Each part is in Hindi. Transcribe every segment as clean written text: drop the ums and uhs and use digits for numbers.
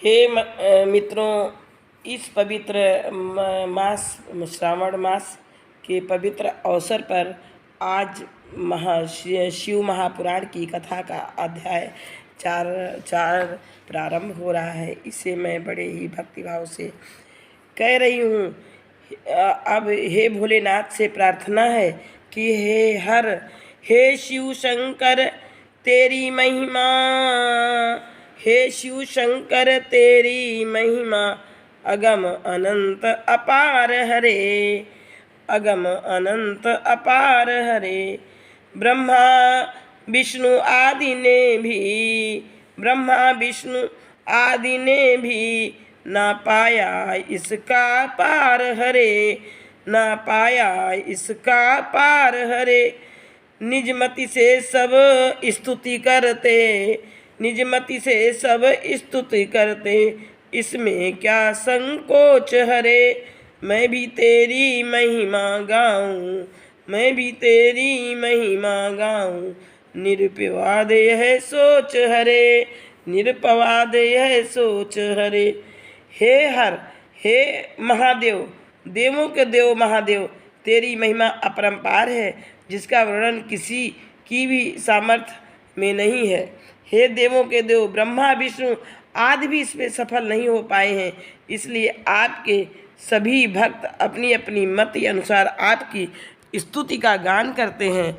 मित्रों, इस पवित्र मास श्रावण मास के पवित्र अवसर पर आज शिव महापुराण की कथा का अध्याय चार प्रारंभ हो रहा है। इसे मैं बड़े ही भक्तिभाव से कह रही हूँ। अब हे भोलेनाथ से प्रार्थना है कि हे शिव शंकर तेरी महिमा, हे शिव शंकर तेरी महिमा अगम अनंत अपार हरे, अगम अनंत अपार हरे। ब्रह्मा विष्णु आदि ने भी, ब्रह्मा विष्णु आदि ने भी ना पाया इसका पार हरे, ना पाया इसका पार हरे। निजमति से सब स्तुति करते, निजमति से सब स्तुति करते, इसमें क्या संकोच हरे। मैं भी तेरी महिमा गाऊं, मैं भी तेरी महिमा गाऊं, निरपवाद यह सोच हरे, निरपवाद यह सोच हरे। हे महादेव, देवों के देव महादेव, तेरी महिमा अपरंपार है, जिसका वर्णन किसी की भी सामर्थ्य में नहीं है। हे देवों के देव, ब्रह्मा विष्णु आदि भी इसमें सफल नहीं हो पाए हैं। इसलिए आपके सभी भक्त अपनी अपनी मत के अनुसार आपकी स्तुति का गान करते हैं,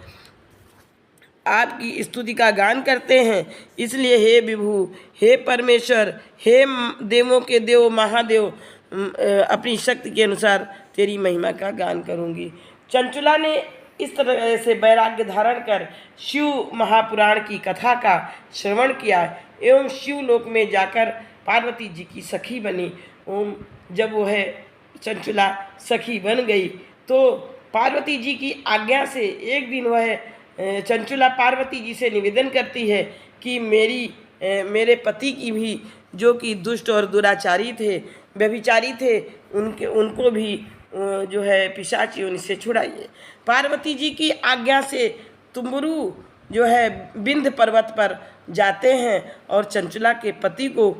आपकी स्तुति का गान करते हैं। इसलिए हे विभु, हे परमेश्वर, हे देवों के देव महादेव, अपनी शक्ति के अनुसार तेरी महिमा का गान करूंगी। चंचुला ने इस तरह से वैराग्य धारण कर शिव महापुराण की कथा का श्रवण किया एवं शिवलोक में जाकर पार्वती जी की सखी बनी। जब वह चंचुला सखी बन गई तो पार्वती जी की आज्ञा से एक दिन वह चंचुला पार्वती जी से निवेदन करती है कि मेरे पति की भी, जो कि दुष्ट और दुराचारी थे, व्यभिचारी थे, उनको भी जो है पिशाच योनि से छुड़ाइए। पार्वती जी की आज्ञा से तुम्बरू जो है विंध्य पर्वत पर जाते हैं और चंचुला के पति को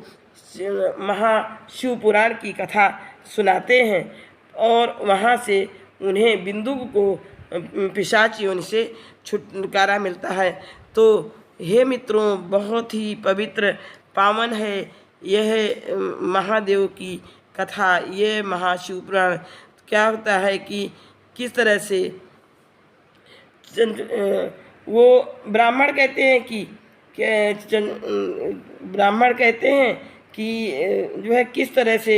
महाशिव पुराण की कथा सुनाते हैं और वहाँ से उन्हें बिंदु को पिशाच योनि से छुटकारा मिलता है। तो हे मित्रों, बहुत ही पवित्र पावन है यह महादेव की कथा, ये महाशिव पुराण। क्या होता है कि किस तरह से वो ब्राह्मण कहते हैं कि जो है किस तरह से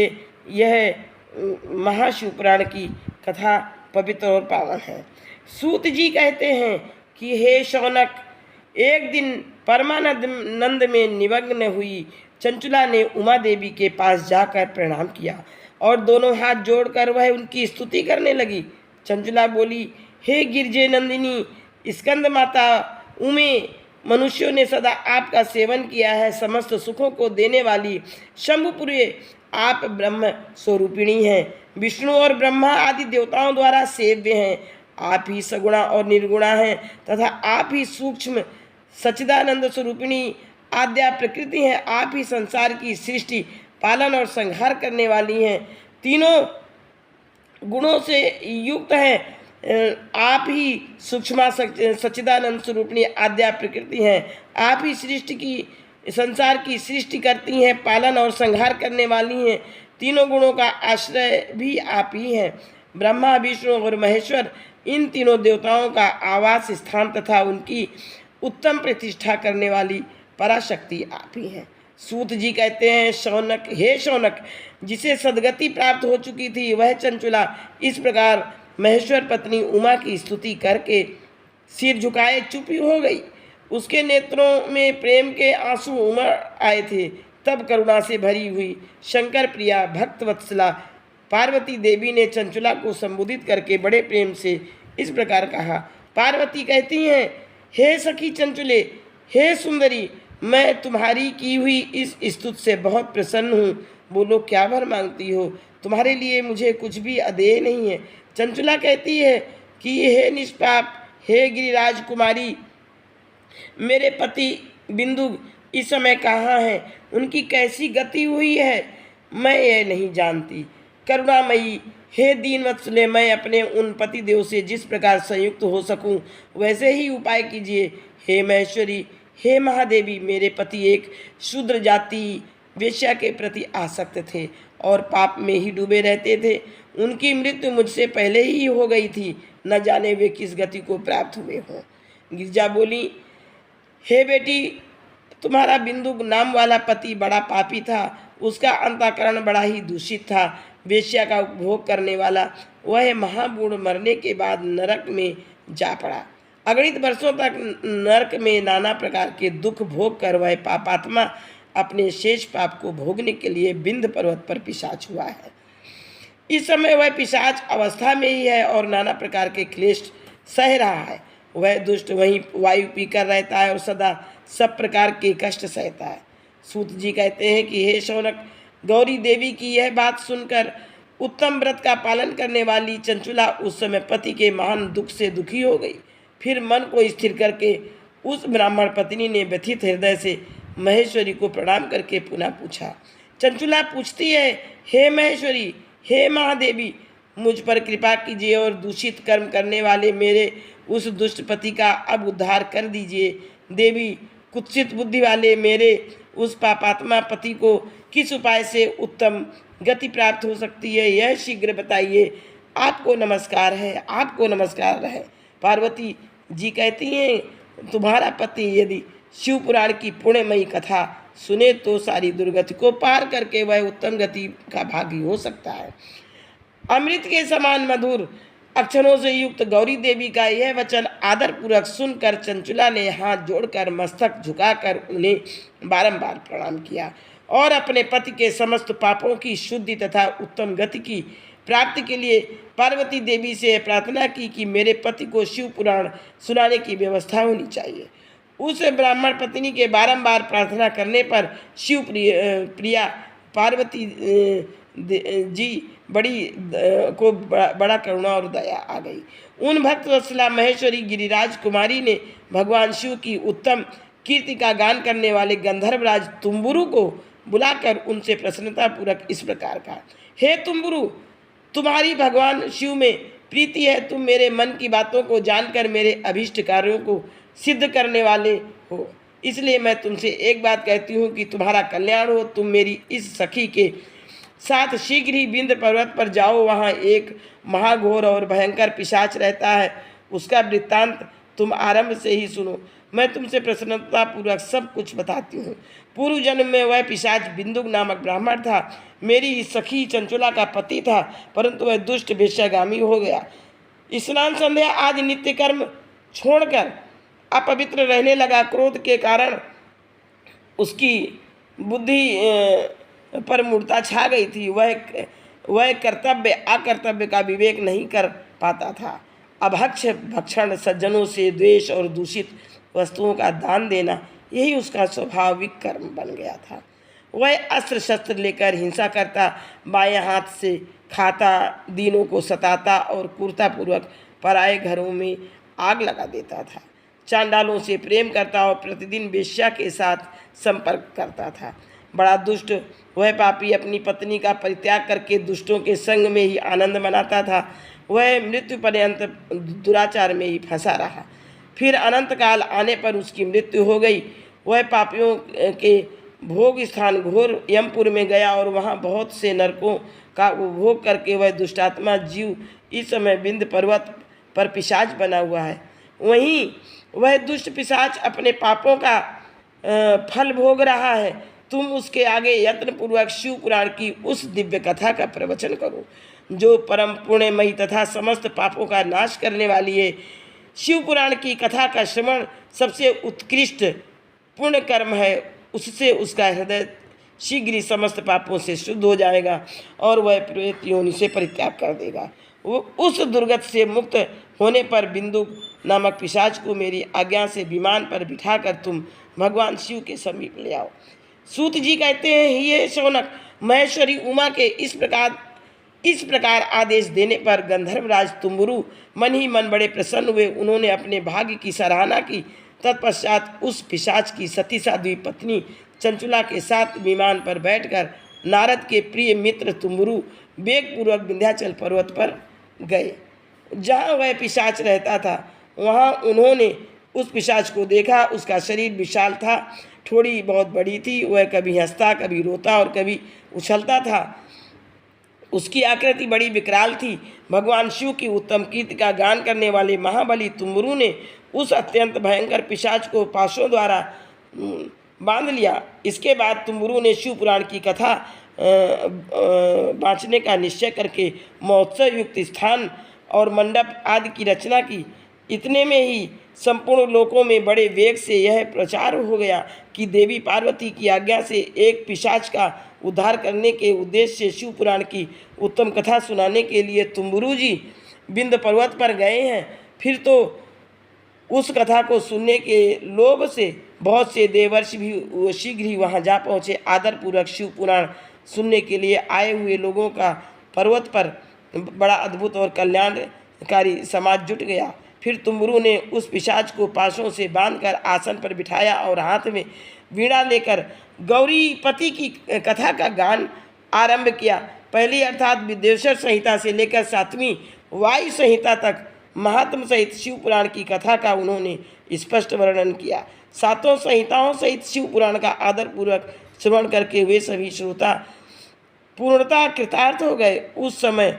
यह महाशिव पुराण की कथा पवित्र और पावन है। सूत जी कहते हैं कि हे शौनक, एक दिन परमानंद में निमग्न हुई चंचुला ने उमा देवी के पास जाकर प्रणाम किया और दोनों हाथ जोड़कर वह उनकी स्तुति करने लगी। चंचुला बोली, हे गिरजे नंदिनी स्कंद माता उमे, मनुष्यों ने सदा आपका सेवन किया है। समस्त सुखों को देने वाली शंभुपुरी आप ब्रह्म स्वरूपिणी हैं, विष्णु और ब्रह्मा आदि देवताओं द्वारा सेव्य हैं। आप ही सगुणा और निर्गुणा हैं तथा आप ही सूक्ष्म सच्चिदानंद स्वरूपिणी आद्या प्रकृति हैं। आप ही संसार की सृष्टि, पालन और संहार करने वाली हैं, तीनों गुणों से युक्त हैं। आप ही सूक्ष्म सच्चिदानंद स्वरूपिणी आद्या प्रकृति हैं। आप ही संसार की सृष्टि करती हैं, पालन और संहार करने वाली हैं, तीनों गुणों का आश्रय भी आप ही हैं। ब्रह्मा विष्णु और महेश्वर इन तीनों देवताओं का आवास स्थान तथा उनकी उत्तम प्रतिष्ठा करने वाली पराशक्ति आप ही हैं। सूत जी कहते हैं, शौनक, हे शौनक, जिसे सदगति प्राप्त हो चुकी थी वह चंचुला इस प्रकार महेश्वर पत्नी उमा की स्तुति करके सिर झुकाए चुप हो गई। उसके नेत्रों में प्रेम के आंसू उमड़ आए थे। तब करुणा से भरी हुई शंकर प्रिया भक्त वत्सला पार्वती देवी ने चंचुला को संबोधित करके बड़े प्रेम से इस प्रकार कहा। पार्वती कहती हैं, हे सखी चंचुले, हे सुंदरी, मैं तुम्हारी की हुई इस स्तुति से बहुत प्रसन्न हूँ। बोलो क्या वर मांगती हो, तुम्हारे लिए मुझे कुछ भी अदेय नहीं है। चंचुला कहती है कि हे निष्पाप, हे गिरिराज कुमारी, मेरे पति बिंदु इस समय कहाँ हैं, उनकी कैसी गति हुई है, मैं ये नहीं जानती। करुणामयी हे दीनवत्सले, मैं अपने उन पति देव से जिस प्रकार संयुक्त हो सकूं वैसे ही उपाय कीजिए। हे महेश्वरी, हे महादेवी, मेरे पति एक शूद्र जाति वेश्या के प्रति आसक्त थे और पाप में ही डूबे रहते थे। उनकी मृत्यु मुझसे पहले ही हो गई थी, न जाने वे किस गति को प्राप्त हुए हों। गिरजा बोली, हे बेटी, तुम्हारा बिंदु नाम वाला पति बड़ा पापी था, उसका अंतःकरण बड़ा ही दूषित था। वेश्या का उपभोग करने वाला वह महाबूढ़ मरने के बाद नरक में जा पड़ा। अगणित वर्षों तक नरक में नाना प्रकार के दुख भोग कर वह पापात्मा अपने शेष पाप को भोगने के लिए विंध्य पर्वत पर पिशाच हुआ है। इस समय वह पिशाच अवस्था में ही है और नाना प्रकार के क्लेश सह रहा है। वह दुष्ट वहीं वायु पीकर रहता है और सदा सब प्रकार के कष्ट सहता है। सूत जी कहते हैं कि हे शौनक, गौरी देवी की यह बात सुनकर उत्तम व्रत का पालन करने वाली चंचुला उस समय पति के महान दुख से दुखी हो गई। फिर मन को स्थिर करके उस ब्राह्मण पत्नी ने व्यथित हृदय से महेश्वरी को प्रणाम करके पुनः पूछा। चंचुला पूछती है, हे महेश्वरी, हे महादेवी, मुझ पर कृपा कीजिए और दूषित कर्म करने वाले मेरे उस दुष्ट पति का अब उद्धार कर दीजिए। देवी, कुत्सित बुद्धि वाले मेरे उस पापात्मा पति को किस उपाय से उत्तम गति प्राप्त हो सकती है, यह शीघ्र बताइए। आपको नमस्कार है, आपको नमस्कार है। पार्वती जी कहती हैं, तुम्हारा पति यदि शिव पुराण की पुण्यमयी कथा सुने तो सारी दुर्गति को पार करके वह उत्तम गति का भागी हो सकता है। अमृत के समान मधुर अक्षरों से युक्त गौरी देवी का यह वचन आदरपूर्वक सुनकर चंचुला ने हाथ जोड़कर मस्तक झुकाकर उन्हें बारंबार प्रणाम किया और अपने पति के समस्त पापों की शुद्धि तथा उत्तम गति की प्राप्ति के लिए पार्वती देवी से प्रार्थना की कि मेरे पति को शिव पुराण सुनाने की व्यवस्था होनी चाहिए। उस ब्राह्मण पत्नी के बारंबार प्रार्थना करने पर शिव प्रिया पार्वती जी बड़ा करुणा और दया आ गई। उन भक्त वत्सला महेश्वरी गिरिराज कुमारी ने भगवान शिव की उत्तम कीर्ति का गान करने वाले गंधर्वराज तुम्बुरु को बुलाकर उनसे प्रसन्नतापूर्वक इस प्रकार कहा, हे तुम्बुरु, तुम्हारी भगवान शिव में प्रीति है। तुम मेरे मन की बातों को जानकर मेरे अभीष्ट कार्यों को सिद्ध करने वाले हो, इसलिए मैं तुमसे एक बात कहती हूँ कि तुम्हारा कल्याण हो। तुम मेरी इस सखी के साथ शीघ्र ही विंध्य पर्वत पर जाओ। वहाँ एक महाघोर और भयंकर पिशाच रहता है, उसका वृत्तांत तुम आरंभ से ही सुनो। मैं तुमसे प्रसन्नतापूर्वक सब कुछ बताती हूँ। पूर्व जन्म में वह पिशाच बिंदुक नामक ब्राह्मण था, मेरी सखी चंचुला का पति था, परंतु वह दुष्ट वेश्यागामी हो गया। स्नान संध्या आदि नित्य कर्म छोड़कर अपवित्र रहने लगा। क्रोध के कारण उसकी बुद्धि पर मूर्ता छा गई थी। वह कर्तव्य अकर्तव्य का विवेक नहीं कर पाता था। अभक्ष भक्षण, सज्जनों से द्वेष और दूषित वस्तुओं का दान देना, यही उसका स्वाभाविक कर्म बन गया था। वह अस्त्र शस्त्र लेकर हिंसा करता, बाएं हाथ से खाता, दीनों को सताता और क्रूरतापूर्वक पराए घरों में आग लगा देता था। चांडालों से प्रेम करता और प्रतिदिन वेश्या के साथ संपर्क करता था। बड़ा दुष्ट वह पापी अपनी पत्नी का परित्याग करके दुष्टों के संग में ही आनंद मनाता था। वह मृत्यु पर्यंत दुराचार में ही फंसा रहा। फिर अनंत काल आने पर उसकी मृत्यु हो गई। वह पापियों के भोग स्थान घोर यमपुर में गया और वहाँ बहुत से नरकों का उपभोग करके वह दुष्टात्मा जीव इस समय विंध्य पर्वत पर पिशाच बना हुआ है। वहीं वह दुष्ट पिशाच अपने पापों का फल भोग रहा है। तुम उसके आगे यत्नपूर्वक शिव पुराण की उस दिव्य कथा का प्रवचन करो, जो परम पुण्यमयी तथा समस्त पापों का नाश करने वाली है। शिव पुराण की कथा का श्रवण सबसे उत्कृष्ट पुण्य कर्म है। उससे उसका हृदय शीघ्र ही समस्त पापों से शुद्ध हो जाएगा और वह प्रेत योनि से परित्याग कर देगा। वो उस दुर्गत से मुक्त होने पर बिंदुक नामक पिशाच को मेरी आज्ञा से विमान पर बिठाकर तुम भगवान शिव के समीप ले आओ। सूत जी कहते हैं, ये शौनक, महेश्वरी उमा के इस प्रकार आदेश देने पर गंधर्वराज तुम्बुरु मन ही मन बड़े प्रसन्न हुए। उन्होंने अपने भाग्य की सराहना की तत्पश्चात उस पिशाच की सती साध्वी पत्नी चंचुला के साथ विमान पर बैठकर नारद के प्रिय मित्र तुम्बुरु वेगपूर्वक विंध्याचल पर्वत पर गए। जहाँ वह पिशाच रहता था वहाँ उन्होंने उस पिशाच को देखा। उसका शरीर विशाल था, थोड़ी बहुत बड़ी थी। वह कभी हंसता, कभी रोता और कभी उछलता था। उसकी आकृति बड़ी विकराल थी। भगवान शिव की उत्तम कीर्ति का गान करने वाले महाबली तुम्बुरु ने उस अत्यंत भयंकर पिशाच को पाशों द्वारा बांध लिया। इसके बाद तुम्बुरु ने शिव पुराण की कथा बाँचने का निश्चय करके महोत्सव युक्त स्थान और मंडप आदि की रचना की। इतने में ही संपूर्ण लोकों में बड़े वेग से यह प्रचार हो गया कि देवी पार्वती की आज्ञा से एक पिशाच का उद्धार करने के उद्देश्य से शिव पुराण की उत्तम कथा सुनाने के लिए तुम्बुरु जी विंध्य पर्वत पर गए हैं। फिर तो उस कथा को सुनने के लोभ से बहुत से देवर्षि भी शीघ्र ही वहां जा पहुँचे। आदरपूर्वक शिव पुराण सुनने के लिए आए हुए लोगों का पर्वत पर बड़ा अद्भुत और कल्याणकारी समाज जुट गया। फिर तुम्बुरु ने उस पिशाच को पाशों से बांधकर आसन पर बिठाया और हाथ में वीणा लेकर गौरीपति की कथा का गान आरंभ किया। पहली अर्थात विद्वेश्वर संहिता से लेकर 7वीं वायु संहिता तक महात्म सहित शिव पुराण की कथा का उन्होंने स्पष्ट वर्णन किया। 7 संहिताओं सहित शिव पुराण का आदरपूर्वक श्रवण करके वे सभी श्रोता पूर्णतः कृतार्थ हो गए। उस समय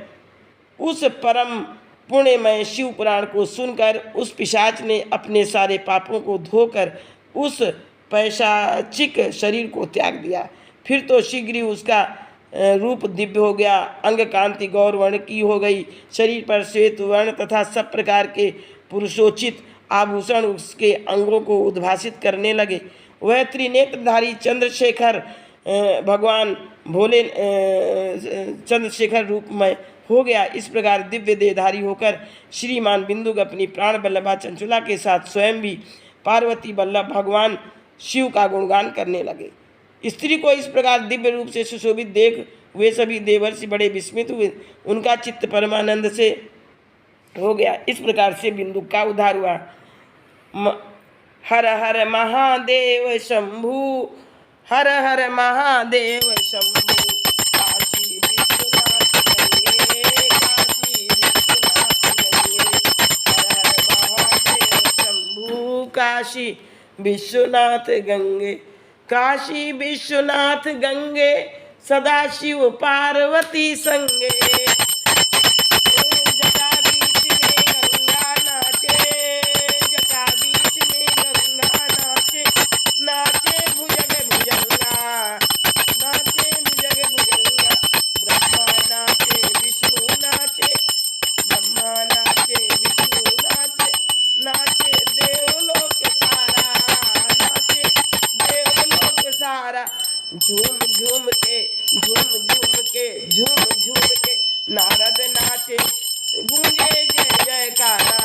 उस परम पुण्यमय शिव पुराण को सुनकर उस पिशाच ने अपने सारे पापों को धोकर उस पैशाचिक शरीर को त्याग दिया। फिर तो शीघ्र ही उसका रूप दिव्य हो गया, अंग कांति गौर वर्ण की हो गई, शरीर पर श्वेत वर्ण तथा सब प्रकार के पुरुषोचित आभूषण उसके अंगों को उद्भासित करने लगे। वह त्रिनेत्रधारी चंद्रशेखर भगवान भोले चंद्रशेखर रूप में हो गया। इस प्रकार दिव्य देहधारी होकर श्रीमान बिंदुक अपनी प्राण बल्लभा चंचुला के साथ स्वयं भी पार्वती बल्लभ भगवान शिव का गुणगान करने लगे। स्त्री को इस प्रकार दिव्य रूप से सुशोभित देख वे सभी देवर्षि बड़े विस्मित हुए। उनका चित्त परमानंद से हो गया। इस प्रकार से बिंदुक का उद्धार हुआ। हर हर महादेव शंभु, हर हर महादेव शंभु, काशी विश्वनाथ गंगे, काशी विश्वनाथ गंगे, हर हर महादेव शंभु, काशी विश्वनाथ गंगे, काशी विश्वनाथ गंगे, सदा शिव पार्वती संगे, जटा बीच में गंगा नाचे, जटा बीच में गंगा नाचे, नाचे भुजग भुजंगा, नाचे भुजग भुजंगा, ब्रह्मा नाचे विष्णु नाचे, ब्रह्मा नाचे विष्णु नाचे, नाचे देवलोक सारा, नाचे देवलोक सारा, झूम झूम के झूम झूम के झूम झूम के नारद नाचे, गूंजे जय जयकारा,